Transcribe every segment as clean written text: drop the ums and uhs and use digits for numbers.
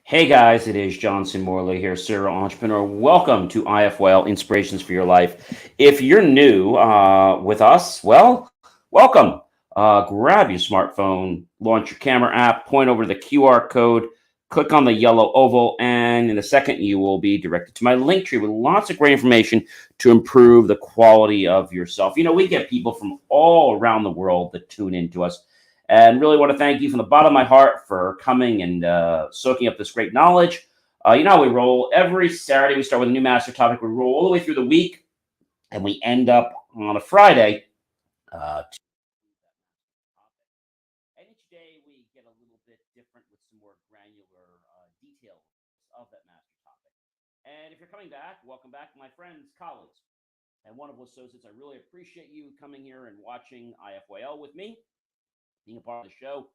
Hey guys, it is Johnson Morley here, serial entrepreneur. Welcome to IFYL Inspirations for Your Life. If you're new with us, well, welcome. Grab your smartphone, launch your camera app, point over the QR code, click on the yellow oval, and in a second you will be directed to my link tree with lots of great information to improve the quality of yourself. You know, we get people from all around the world that tune in to us and really want to thank you from the bottom of my heart for coming and soaking up this great knowledge. You know how we roll every Saturday. We start with a new master topic. We roll all the way through the week, and we end up on a Friday. And each day we get a little bit different with some more granular details of that master topic. And if you're coming back, welcome back, my friends, colleagues, and wonderful associates. I really appreciate you coming here and watching IFYL with me, being a part of the show.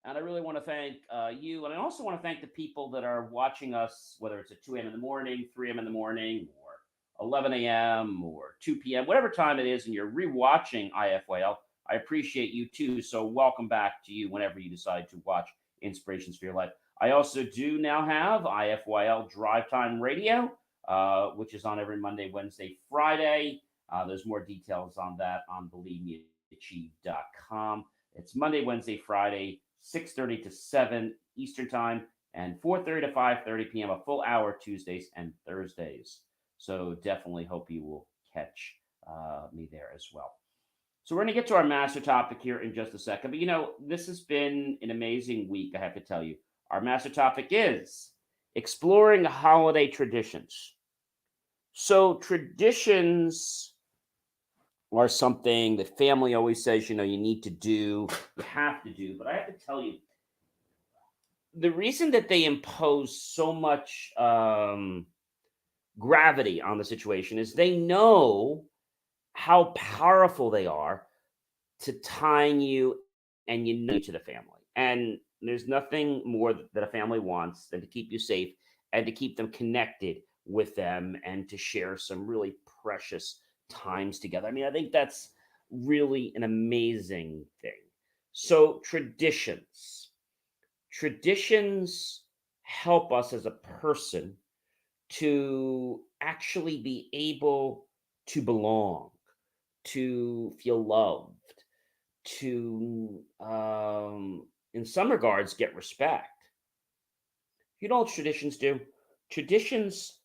And I really want to thank you. And I also want to thank the people that are watching us, whether it's at 2 a.m. in the morning, 3 a.m. in the morning, or 11 a.m. or 2 p.m., whatever time it is, and you're rewatching IFYL. I appreciate you too. So welcome back to you whenever you decide to watch Inspirations for Your Life. I also do now have IFYL Drive Time Radio, which is on every Monday, Wednesday, Friday. There's more details on that on BelieveMeAchieve.com. It's Monday, Wednesday, Friday, 6:30 to 7 Eastern Time, and 4:30 to 5:30 p.m. A full hour Tuesdays and Thursdays. So definitely hope you will catch me there as well. So we're going to get to our master topic here in just a second. But you know, this has been an amazing week, I have to tell you. Our master topic is exploring holiday traditions. So traditions are something that family always says, you know, you need to do, you have to do. But I have to tell you, the reason that they impose so much gravity on the situation is they know how powerful they are to tying you and you know to the family. And there's nothing more that a family wants than to keep you safe and to keep them connected with them and to share some really precious times together. I mean, I think that's really an amazing thing. So, traditions help us as a person to actually be able to belong, to feel loved, to, in some regards, get respect. You know what traditions do? Traditions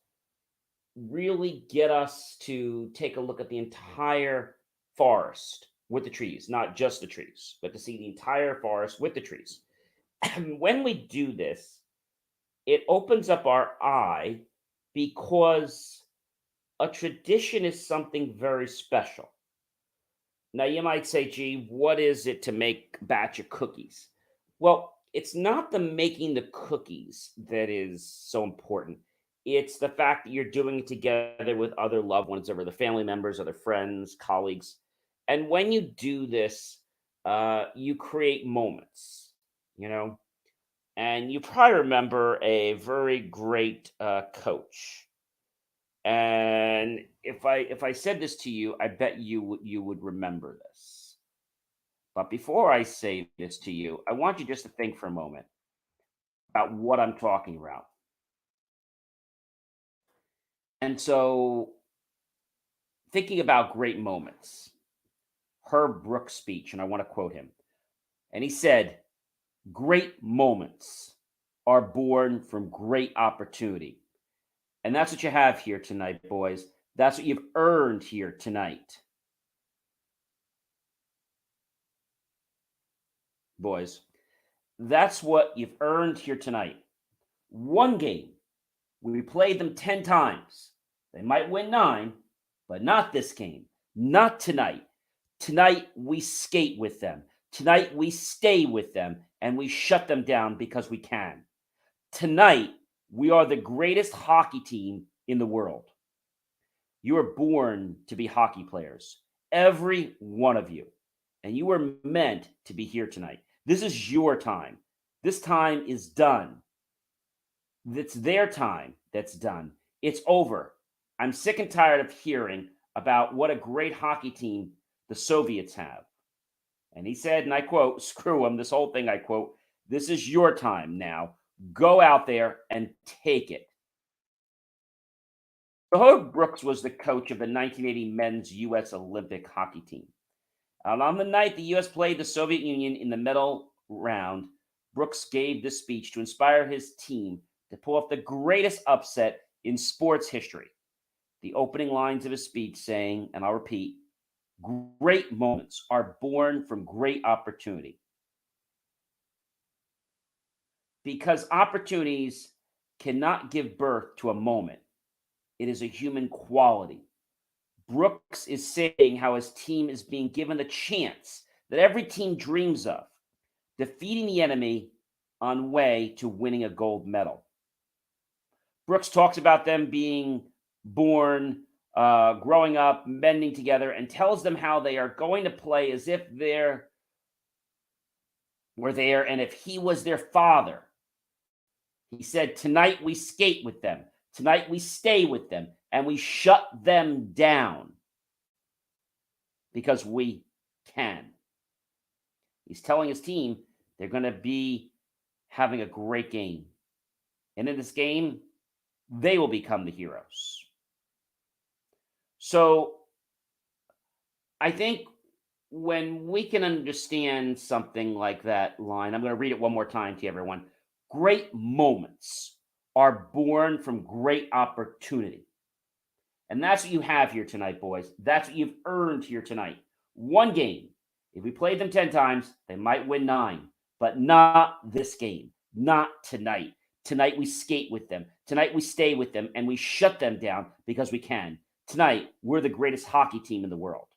really get us to take a look at the entire forest with the trees, not just the trees, but to see the entire forest with the trees. And when we do this, it opens up our eye because a tradition is something very special. Now, you might say, gee, what is it to make a batch of cookies? Well, it's not the making the cookies that is so important. It's the fact that you're doing it together with other loved ones, or the family members, other friends, colleagues. And when you do this, you create moments, you know? And you probably remember a very great coach. And if I said this to you, I bet you would remember this. But before I say this to you, I want you just to think for a moment about what I'm talking about. And so, thinking about great moments, Herb Brooks' speech, and I want to quote him. And he said, great moments are born from great opportunity. And that's what you have here tonight, boys. That's what you've earned here tonight, boys. That's what you've earned here tonight. One game. We played them 10 times. They might win 9, but not this game. Not tonight. Tonight, we skate with them. Tonight, we stay with them and we shut them down because we can. Tonight, we are the greatest hockey team in the world. You are born to be hockey players, every one of you. And you were meant to be here tonight. This is your time. This time is done. It's their time that's done. It's over. I'm sick and tired of hearing about what a great hockey team the Soviets have. And he said, and I quote, screw them, this whole thing I quote, this is your time now. Go out there and take it. So Herb Brooks was the coach of the 1980 men's U.S. Olympic hockey team. And on the night the U.S. played the Soviet Union in the medal round, Brooks gave this speech to inspire his team to pull off the greatest upset in sports history. The opening lines of his speech saying, and I'll repeat, great moments are born from great opportunity. Because opportunities cannot give birth to a moment, it is a human quality. Brooks is saying how his team is being given the chance that every team dreams of, defeating the enemy on way to winning a gold medal. Brooks talks about them being born, growing up, mending together, and tells them how they are going to play as if they're were there and if he was their father. He said, "Tonight we skate with them. Tonight we stay with them, and we shut them down because we can." He's telling his team they're going to be having a great game. And in this game, they will become the heroes. So I think when we can understand something like that line, I'm going to read it one more time to everyone. Great moments are born from great opportunity. And that's what you have here tonight, boys. That's what you've earned here tonight. One game. If we played them 10 times, they might win 9, but not this game. Not tonight. Tonight we skate with them. Tonight we stay with them and we shut them down because we can. Tonight, we're the greatest hockey team in the world.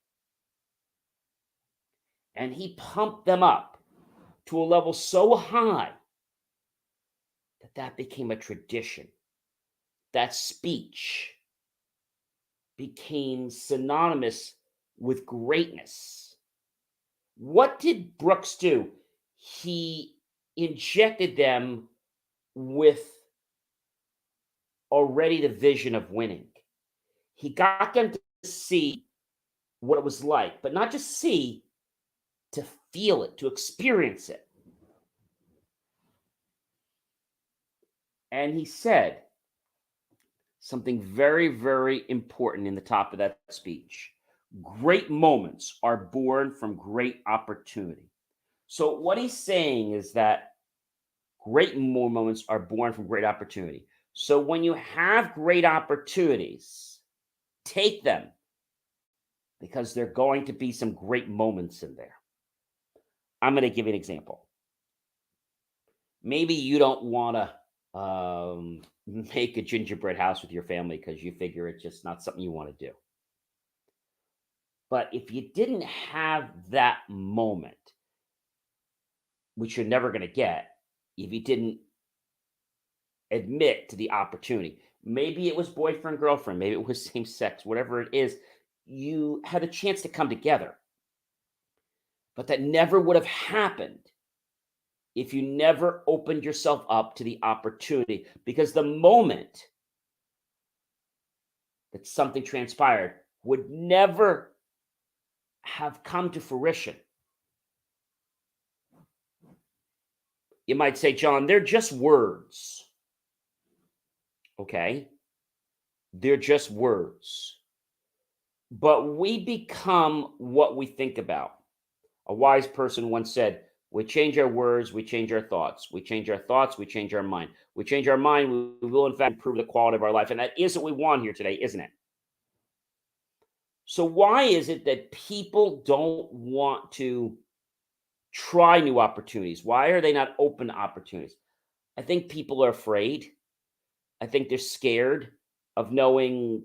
And he pumped them up to a level so high that became a tradition. That speech became synonymous with greatness. What did Brooks do? He injected them with already the vision of winning. He got them to see what it was like, but not just see, to feel it, to experience it. And he said something very, very important in the top of that speech. Great moments are born from great opportunity. So, what he's saying is that great moments are born from great opportunity. So, when you have great opportunities, take them because there are going to be some great moments in there. I'm going to give you an example. Maybe you don't want to make a gingerbread house with your family because you figure it's just not something you want to do. But if you didn't have that moment, which you're never going to get, if you didn't admit to the opportunity, maybe it was boyfriend, girlfriend, maybe it was same sex, whatever it is, you had a chance to come together. But that never would have happened if you never opened yourself up to the opportunity. Because the moment that something transpired would never have come to fruition. You might say, John, they're just words. Okay. They're just words. But we become what we think about. A wise person once said, we change our words, we change our thoughts. We change our thoughts, we change our mind. We change our mind, we will in fact improve the quality of our life. And that is what we want here today, isn't it? So why is it that people don't want to try new opportunities? Why are they not open to opportunities? I think people are afraid. I think they're scared of knowing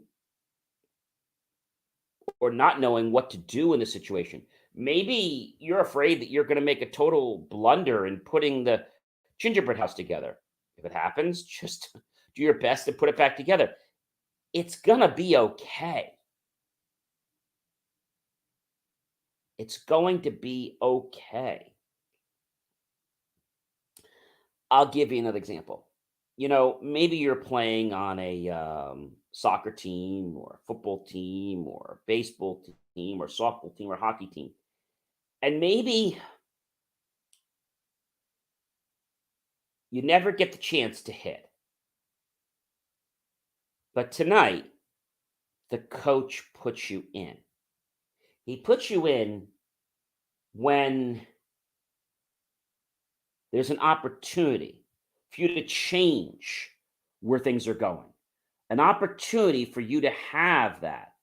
or not knowing what to do in the situation. Maybe you're afraid that you're going to make a total blunder in putting the gingerbread house together. If it happens, just do your best to put it back together. It's going to be okay. It's going to be okay. I'll give you another example. Maybe you're playing on a soccer team or a football team or a baseball team or softball team or hockey team. And maybe You never get the chance to hit. But tonight, the coach puts you in. He puts you in when there's an opportunity for you to change where things are going, an opportunity for you to have that.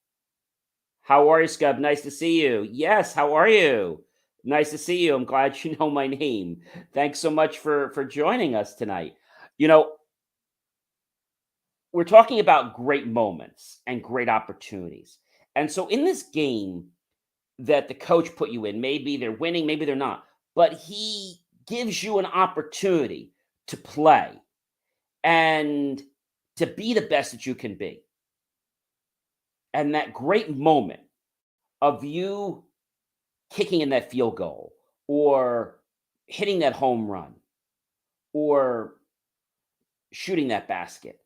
How are you, Scub? Nice to see you. Yes, how are you? Nice to see you. I'm glad you know my name. Thanks so much for joining us tonight. You know, we're talking about great moments and great opportunities. And so in this game that the coach put you in, maybe they're winning, maybe they're not, but he gives you an opportunity to play and to be the best that you can be. And that great moment of you kicking in that field goal or hitting that home run or shooting that basket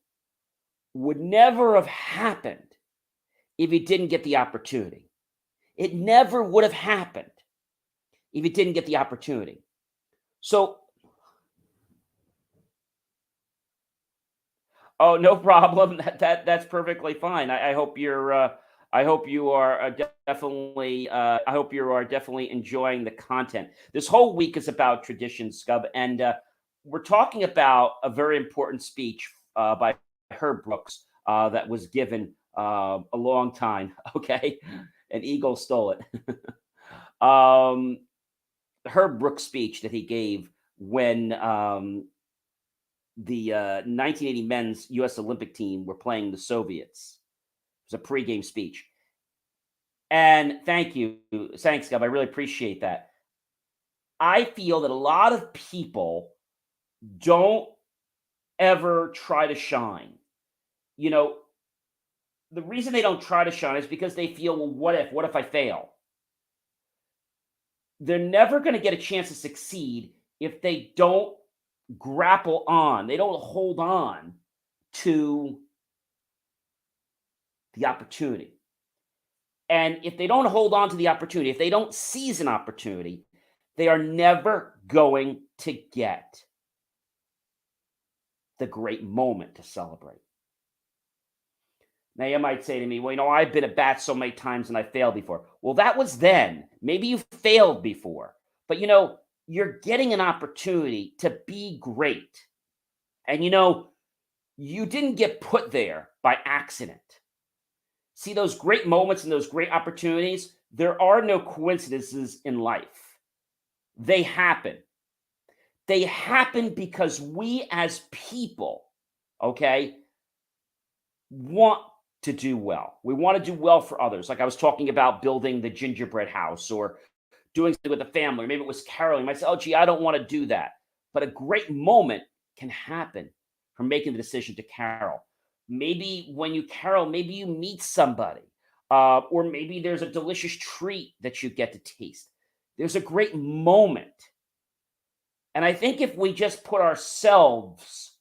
would never have happened if you didn't get the opportunity. It never would have happened if you didn't get the opportunity. So, oh, no problem. That's perfectly fine. I hope you're. I hope you are definitely. I hope you are definitely enjoying the content. This whole week is about tradition, Scub, and we're talking about a very important speech by Herb Brooks that was given a long time. Okay, an eagle stole it. um, Herb Brooks speech that he gave when the 1980 men's U.S. Olympic team were playing the Soviets. It was a pregame speech. And thank you. Thanks, Gov. I really appreciate that. I feel that a lot of people don't ever try to shine. You know, the reason they don't try to shine is because they feel, well, what if? What if I fail? They're never going to get a chance to succeed if they don't grapple on, they don't hold on to the opportunity. And if they don't hold on to the opportunity, if they don't seize an opportunity, they are never going to get the great moment to celebrate. Now, you might say to me, well, I've been at bat so many times and I failed before. Well, that was then. Maybe you failed before, but you're getting an opportunity to be great. And you didn't get put there by accident. See those great moments and those great opportunities? There are no coincidences in life. They happen. They happen because we as people, okay, want to do well. We want to do well for others. Like I was talking about building the gingerbread house or doing something with the family. Maybe it was caroling. You might say, oh, gee, I don't want to do that. But a great moment can happen from making the decision to carol. Maybe when you carol, maybe you meet somebody, or maybe there's a delicious treat that you get to taste. There's a great moment. And I think if we just put ourselves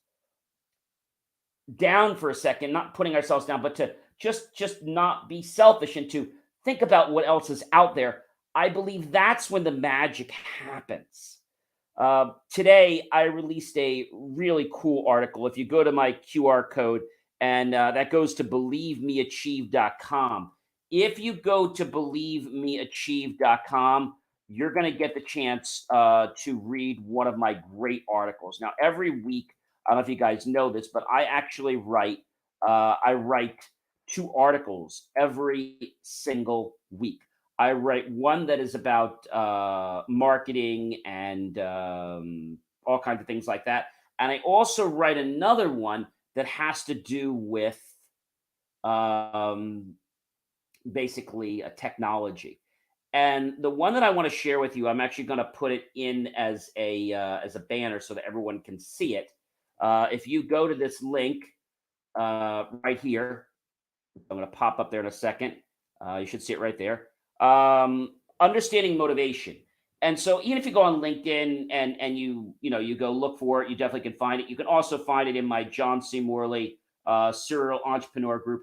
down for a second, not putting ourselves down, but to just not be selfish and to think about what else is out there, I believe that's when the magic happens. Today, I released a really cool article. If you go to my QR code, and that goes to believemeachieve.com. If you go to believemeachieve.com, you're going to get the chance to read one of my great articles. Now, every week, I don't know if you guys know this, but I actually write two articles every single week. I write one that is about marketing and all kinds of things like that. And I also write another one that has to do with um, basically a technology. And the one that I want to share with you, I'm actually going to put it in as a banner so that everyone can see it. If you go to this link right here, I'm going to pop up there in a second. You should see it right there. Understanding motivation. And so even if you go on LinkedIn and you go look for it, you definitely can find it. You can also find it in my John C. Morley Serial Entrepreneur Group.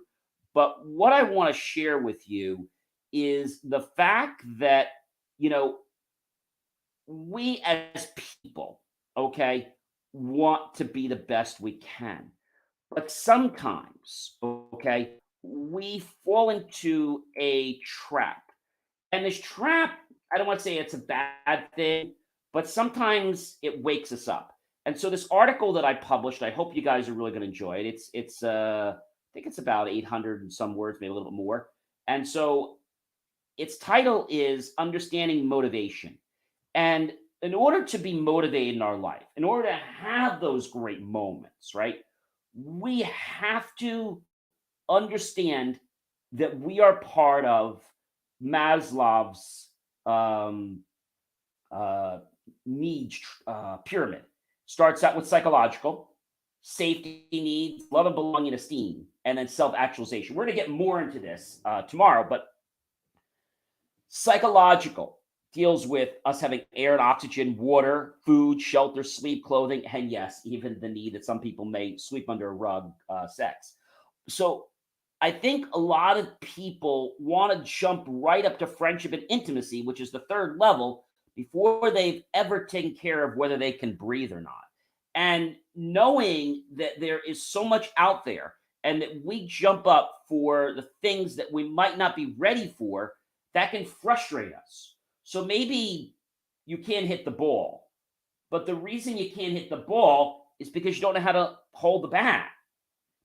But what I want to share with you is the fact that we as people, okay, want to be the best we can. But sometimes, okay, we fall into a trap. And this trap, I don't want to say it's a bad thing, but sometimes it wakes us up. And so this article that I published, I hope you guys are really going to enjoy it. I think it's about 800 and some words, maybe a little bit more. And so its title is Understanding Motivation. And in order to be motivated in our life, in order to have those great moments, right? We have to understand that we are part of Maslow's um, uh, needs pyramid. Starts out with psychological, safety needs, love and belonging, esteem, and then self actualization. We're going to get more into this tomorrow, but psychological deals with us having air and oxygen, water, food, shelter, sleep, clothing, and yes, even the need that some people may sweep under a rug, sex. So I think a lot of people want to jump right up to friendship and intimacy, which is the third level, before they've ever taken care of whether they can breathe or not. And knowing that there is so much out there and that we jump up for the things that we might not be ready for, that can frustrate us. So maybe you can't hit the ball, but the reason you can't hit the ball is because you don't know how to hold the bat.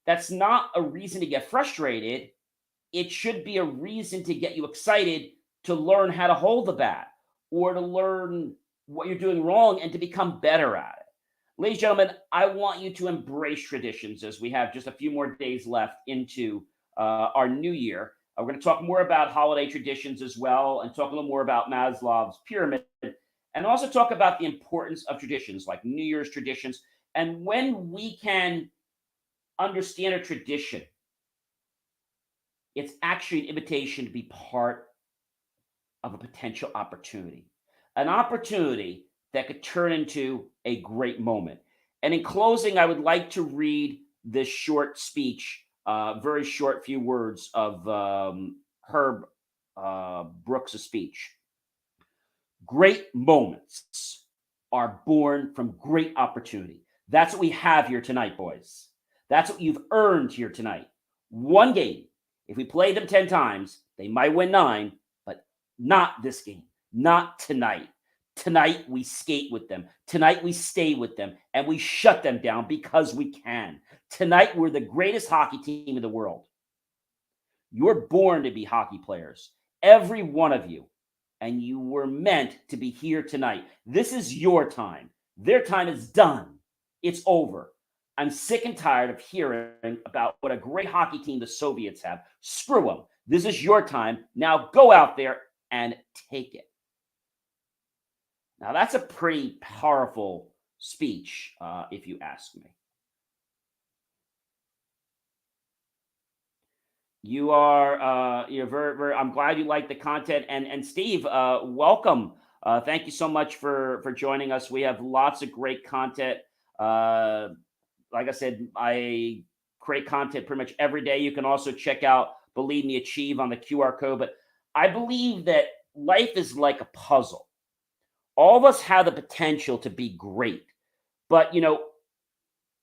That's not a reason to get frustrated. It should be a reason to get you excited to learn how to hold the bat or to learn what you're doing wrong and to become better at it. Ladies and gentlemen, I want you to embrace traditions as we have just a few more days left into our new year. We're going to talk more about holiday traditions as well and talk a little more about Maslow's pyramid and also talk about the importance of traditions like New Year's traditions and when we can understand a tradition. It's actually an invitation to be part of a potential opportunity, an opportunity that could turn into a great moment. And in closing, I would like to read this short speech, very short few words of Herb Brooks' speech. Great moments are born from great opportunity. That's what we have here tonight, boys. That's what you've earned here tonight. One game. If we play them 10 times, they might win 9, but not this game. Not tonight. Tonight, we skate with them. Tonight, we stay with them and we shut them down because we can. Tonight, we're the greatest hockey team in the world. You're born to be hockey players, every one of you, and you were meant to be here tonight. This is your time. Their time is done. It's over. I'm sick and tired of hearing about what a great hockey team the Soviets have. Screw them. This is your time. Now go out there and take it. Now, that's a pretty powerful speech, if you ask me. You're very, very, I'm glad you like the content. And Steve, welcome. Thank you so much for joining us. We have lots of great content. Uh, like I said, I create content pretty much every day. You can also check out Believe Me Achieve on the QR code. But I believe that life is like a puzzle. All of us have the potential to be great, but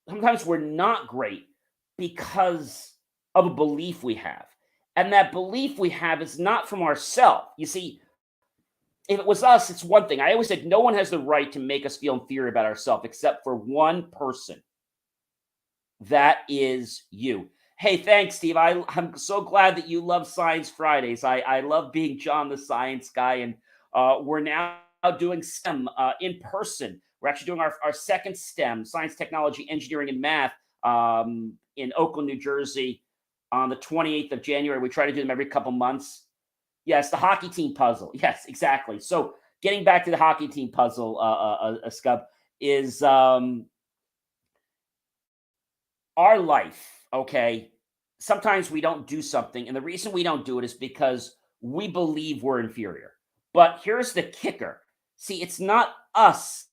sometimes we're not great because of a belief we have. And that belief we have is not from ourselves. You see, if it was us, it's one thing. I always said no one has the right to make us feel inferior about ourselves except for one person. That is you. Hey, thanks, Steve. I'm so glad that you love Science Fridays. I love being John the Science Guy, and we're now doing STEM in person. We're actually doing our second STEM, Science, Technology, Engineering, and Math, in Oakland, New Jersey on the 28th of January. We try to do them every couple months. Yes, the hockey team puzzle. Yes, exactly. So getting back to the hockey team puzzle, Scub, is our life, okay? Sometimes we don't do something, and the reason we don't do it is because we believe we're inferior. But here's the kicker. See, it's not us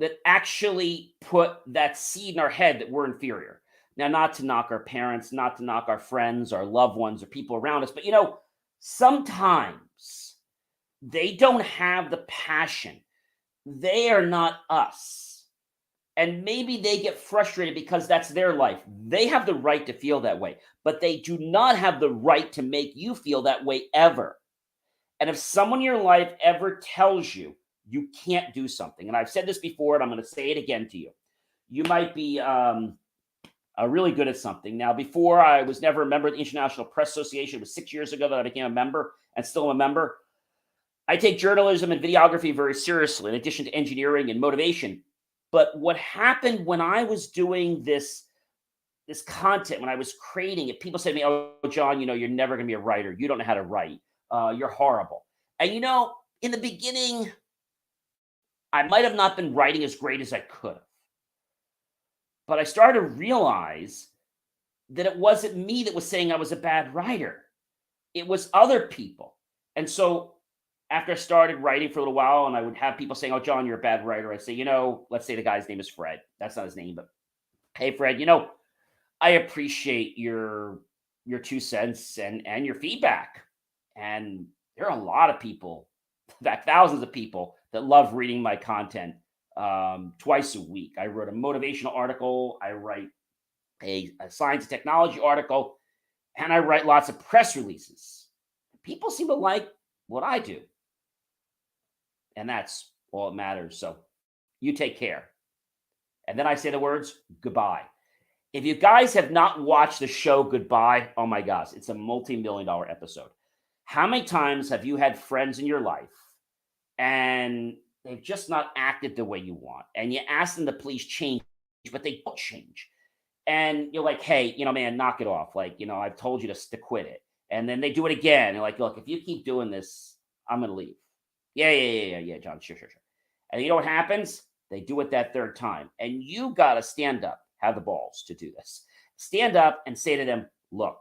that actually put that seed in our head that we're inferior. Now, not to knock our parents, not to knock our friends, our loved ones, or people around us, but sometimes they don't have the passion. They are not us. And maybe they get frustrated because that's their life. They have the right to feel that way, but they do not have the right to make you feel that way ever. And if someone in your life ever tells you you can't do something, and I've said this before, and I'm going to say it again to you, you might be really good at something. Now, before I was never a member of the International Press Association. It was 6 years ago that I became a member and still am a member. I take journalism and videography very seriously, in addition to engineering and motivation. But what happened when I was doing this content, when I was creating it, people said to me, "Oh, John, you're never going to be a writer. You don't know how to write. You're horrible." And in the beginning, I might have not been writing as great as I could have, but I started to realize that it wasn't me that was saying I was a bad writer. It was other people. And so after I started writing for a little while, and I would have people saying, "Oh, John, you're a bad writer," I say, let's say the guy's name is Fred. That's not his name, but hey, Fred, I appreciate your 2 cents and your feedback. And there are a lot of people, in fact, thousands of people that love reading my content twice a week. I wrote a motivational article. I write a science and technology article, and I write lots of press releases. People seem to like what I do, and that's all that matters. So you take care. And then I say the words goodbye. If you guys have not watched the show Goodbye, oh my gosh, it's a multi-million dollar episode. How many times have you had friends in your life and they've just not acted the way you want? And you ask them to please change, but they don't change. And you're like, "Hey, man, knock it off. Like, I've told you to quit it." And then they do it again. You're like, "Look, if you keep doing this, I'm going to leave." "Yeah, yeah, yeah, yeah, yeah, John. Sure, sure, sure." And you know what happens? They do it that third time. And you got to stand up, have the balls to do this. Stand up and say to them, "Look,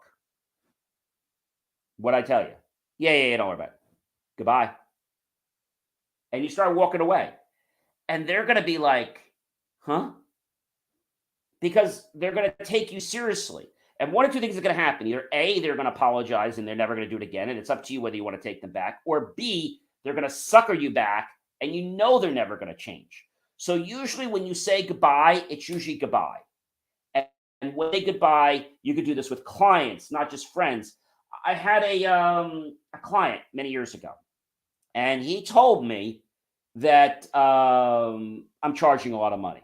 what I tell you? Yeah, yeah, yeah, don't worry about it. Goodbye." And you start walking away. And they're going to be like, "Huh?" Because they're going to take you seriously. And one or two things are going to happen. Either A, they're going to apologize and they're never going to do it again. And it's up to you whether you want to take them back. Or B, they're going to sucker you back and they're never going to change. So usually when you say goodbye, it's usually goodbye. And when they say goodbye, you could do this with clients, not just friends. I had a client many years ago, and he told me that I'm charging a lot of money.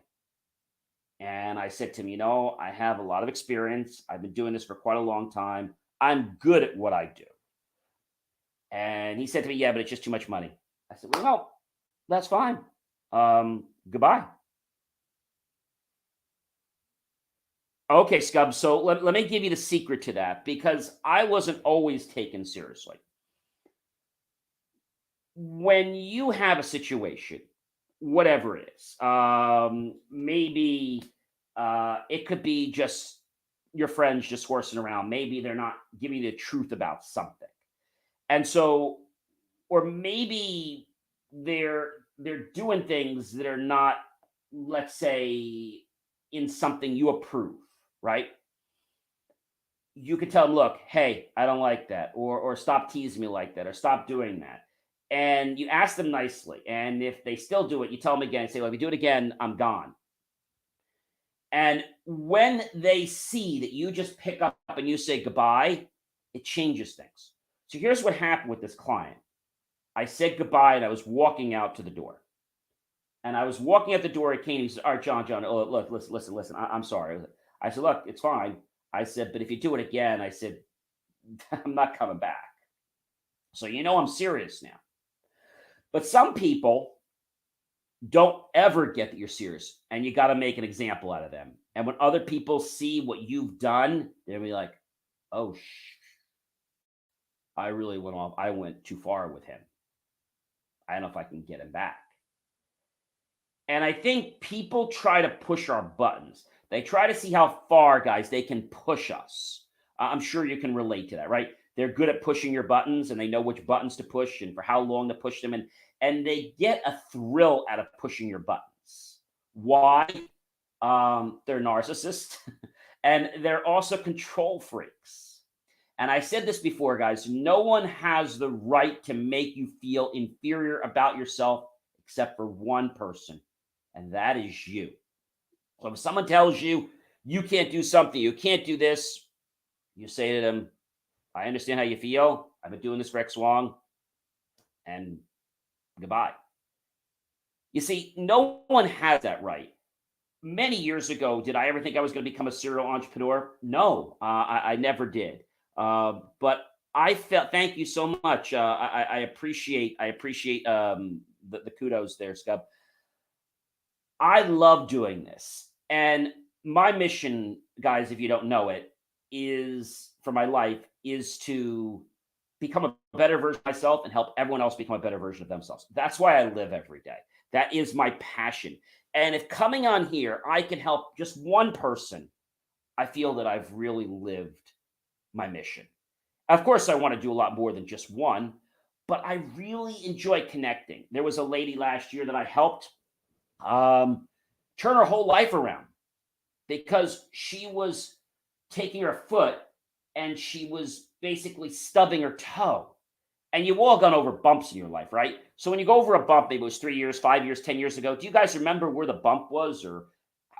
And I said to him, I have a lot of experience. I've been doing this for quite a long time. I'm good at what I do. And he said to me, "Yeah, but it's just too much money." I said, "Well, no, that's fine. Goodbye." Okay, Scub. So let me give you the secret to that, because I wasn't always taken seriously. When you have a situation, whatever it is, maybe it could be just your friends just horsing around. Maybe they're not giving you the truth about something. And so, or maybe they're doing things that are not, let's say, in something you approve, right? You could tell them, "Look, hey, I don't like that," or "Stop teasing me like that," or "Stop doing that." And you ask them nicely. And if they still do it, you tell them again, say, "Well, if you do it again, I'm gone." And when they see that you just pick up and you say goodbye, it changes things. So here's what happened with this client. I said goodbye and I was walking out to the door. And I was walking out the door. He came. He said, "All right, John. Oh, look, listen. I'm sorry." I said, "Look, it's fine." I said, "But if you do it again," I said, "I'm not coming back." So I'm serious now. But some people don't ever get that you're serious, and you got to make an example out of them. And when other people see what you've done, they'll be like, "Oh, I really went off. I went too far with him. I don't know if I can get him back." And I think people try to push our buttons. They try to see how far, guys, they can push us. I'm sure you can relate to that, right? They're good at pushing your buttons, and they know which buttons to push and for how long to push them. And they get a thrill out of pushing your buttons. Why? They're narcissists and they're also control freaks. And I said this before, guys, no one has the right to make you feel inferior about yourself except for one person, and that is you. So if someone tells you you can't do something, you can't do this, you say to them, I understand how you feel. I've been doing this for X long, and goodbye. You see, no one has that right. Many years ago, did I ever think I was going to become a serial entrepreneur? No, I never did. But I felt. Thank you so much. I appreciate. I appreciate the kudos there, Scub. I love doing this, and my mission, guys, if you don't know it, is for my life is to become a better version of myself and help everyone else become a better version of themselves. That's why I live every day. That is my passion. And if coming on here, I can help just one person, I feel that I've really lived my mission. Of course, I want to do a lot more than just one, but I really enjoy connecting. There was a lady last year that I helped um, turn her whole life around because she was taking her foot and she was basically stubbing her toe. And you've all gone over bumps in your life, right? So when you go over a bump, maybe it was 3 years, 5 years, 10 years ago, do you guys remember where the bump was or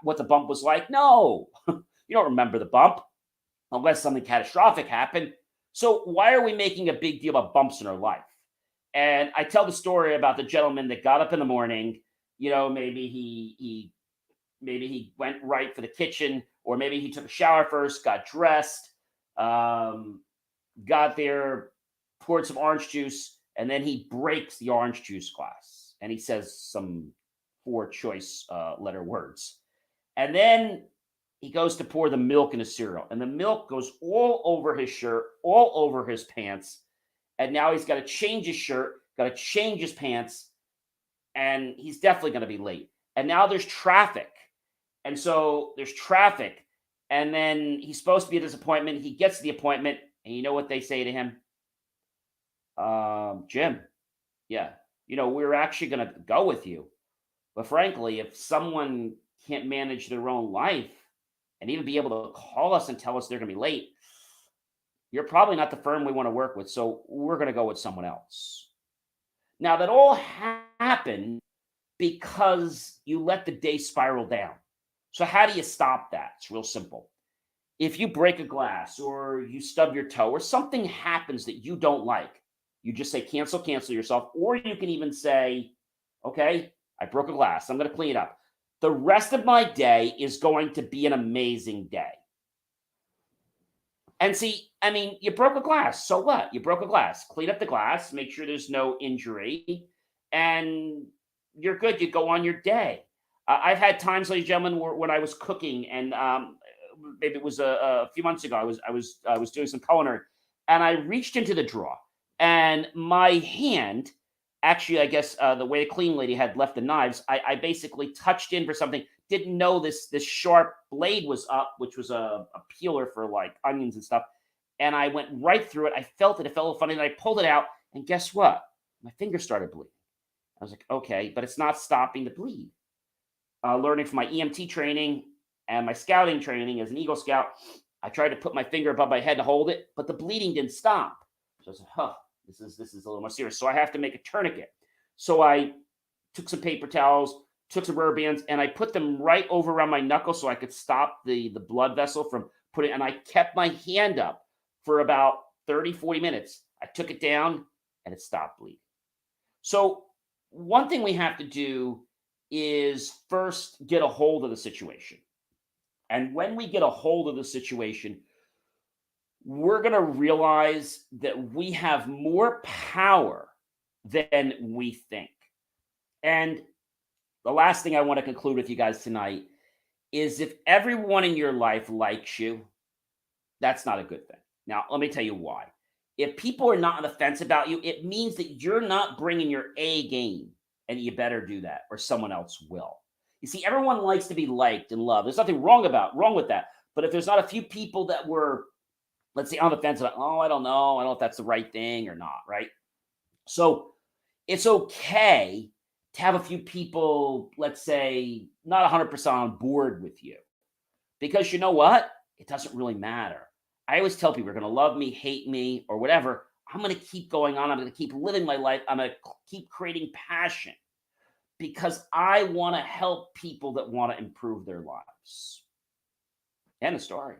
what the bump was like? No, you don't remember the bump unless something catastrophic happened. So why are we making a big deal about bumps in our life? And I tell the story about the gentleman that got up in the morning. Maybe he went right for the kitchen, or maybe he took a shower first, got dressed, um, got there, poured some orange juice, and then he breaks the orange juice glass and he says some four choice letter words. And then he goes to pour the milk in his cereal, and the milk goes all over his shirt, all over his pants. And now he's got to change his shirt, got to change his pants, and he's definitely going to be late. And now there's traffic. And so there's traffic. And then he's supposed to be at this appointment. He gets to the appointment, and you know what they say to him? Jim, yeah, we're actually going to go with you. But frankly, if someone can't manage their own life and even be able to call us and tell us they're going to be late, you're probably not the firm we want to work with. So we're going to go with someone else. Now, that all happened because you let the day spiral down. So, how do you stop that? It's real simple. If you break a glass or you stub your toe or something happens that you don't like, you just say, cancel yourself. Or you can even say, okay, I broke a glass. I'm going to clean it up. The rest of my day is going to be an amazing day. And see, I mean, you broke a glass. So what? You broke a glass. Clean up the glass, make sure there's no injury, and you're good. You go on your day. I've had times, ladies and gentlemen, when I was cooking, and maybe it was a few months ago. I was doing some culinary, and I reached into the drawer, and my hand, actually, I guess the way the cleaning lady had left the knives, I basically touched in for something. Didn't know this sharp blade was up, which was a peeler for like onions and stuff. And I went right through it. I felt it. It felt a little funny. And I pulled it out. And guess what? My finger started bleeding. I was like, okay, but it's not stopping the bleed. Learning from my EMT training and my scouting training as an Eagle Scout, I tried to put my finger above my head to hold it, but the bleeding didn't stop. So I said, huh, this is a little more serious. So I have to make a tourniquet. So I took some paper towels, took some rubber bands, and I put them right over around my knuckle so I could stop the blood vessel from putting, and I kept my hand up for about 30, 40 minutes. I took it down and it stopped bleeding. So one thing we have to do is first get a hold of the situation. And when we get a hold of the situation, we're going to realize that we have more power than we think. And the last thing I want to conclude with you guys tonight is if everyone in your life likes you, that's not a good thing. Now, let me tell you why. If people are not on the fence about you, it means that you're not bringing your A game, and you better do that, or someone else will. You see, everyone likes to be liked and loved. There's nothing wrong with that. But if there's not a few people that were, let's say, on the fence about, oh, I don't know if that's the right thing or not, right? So it's okay to have a few people, let's say, not 100% on board with you. Because you know what? It doesn't really matter. I always tell people, you're going to love me, hate me, or whatever. I'm going to keep going on. I'm going to keep living my life. I'm going to keep creating passion because I want to help people that want to improve their lives. lives. End of story.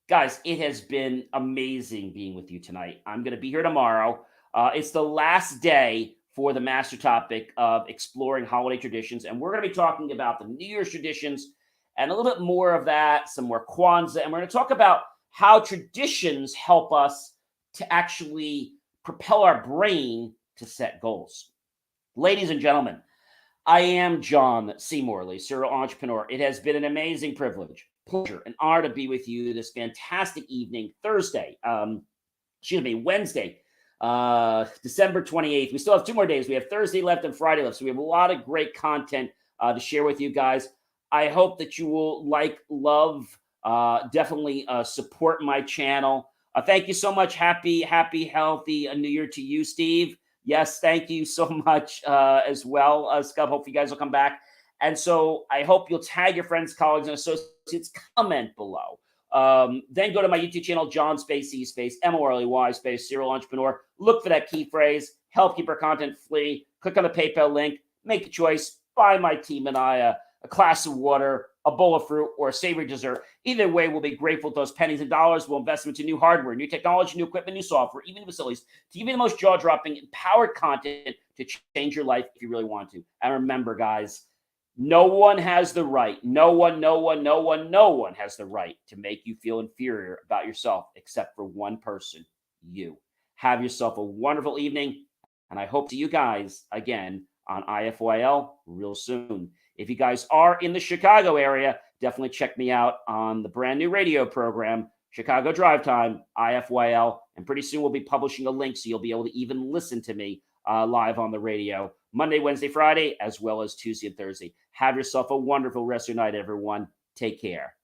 Guys, it has been amazing being with you tonight. I'm going to be here tomorrow. It's the last day for the master topic of exploring holiday traditions, and we're going to be talking about the New Year's traditions and a little bit more of that, some more Kwanzaa, and we're going to talk about how traditions help us to actually propel our brain to set goals. Ladies and gentlemen, I am John C. Morley, serial entrepreneur. It has been an amazing privilege, pleasure, and honor to be with you this fantastic evening, Wednesday, December 28th. We still have 2 more days. We have Thursday left and Friday left. So we have a lot of great content to share with you guys. I hope that you will love, definitely support my channel. Thank you so much. Happy, healthy New Year to you, Steve. Yes, thank you so much as well, Scub. Hope you guys will come back. And so I hope you'll tag your friends, colleagues, and associates, comment below. Then go to my YouTube channel, John Space E Space MORLEY Space Serial Entrepreneur. Look for that key phrase, help keep our content free. Click on the PayPal link, make a choice, buy my team and I a glass of water, a bowl of fruit, or a savory dessert. Either way, we'll be grateful for those pennies and dollars. We'll invest into new hardware, new technology, new equipment, new software, even facilities to give you the most jaw-dropping, empowered content to change your life if you really want to. And remember, guys, no one has the right, no one has the right to make you feel inferior about yourself except for one person, you. Have yourself a wonderful evening, and I hope to see you guys again on IFYL real soon. If you guys are in the Chicago area, definitely check me out on the brand new radio program, Chicago Drive Time, IFYL, and pretty soon we'll be publishing a link so you'll be able to even listen to me live on the radio Monday, Wednesday, Friday, as well as Tuesday and Thursday. Have yourself a wonderful rest of your night, everyone. Take care.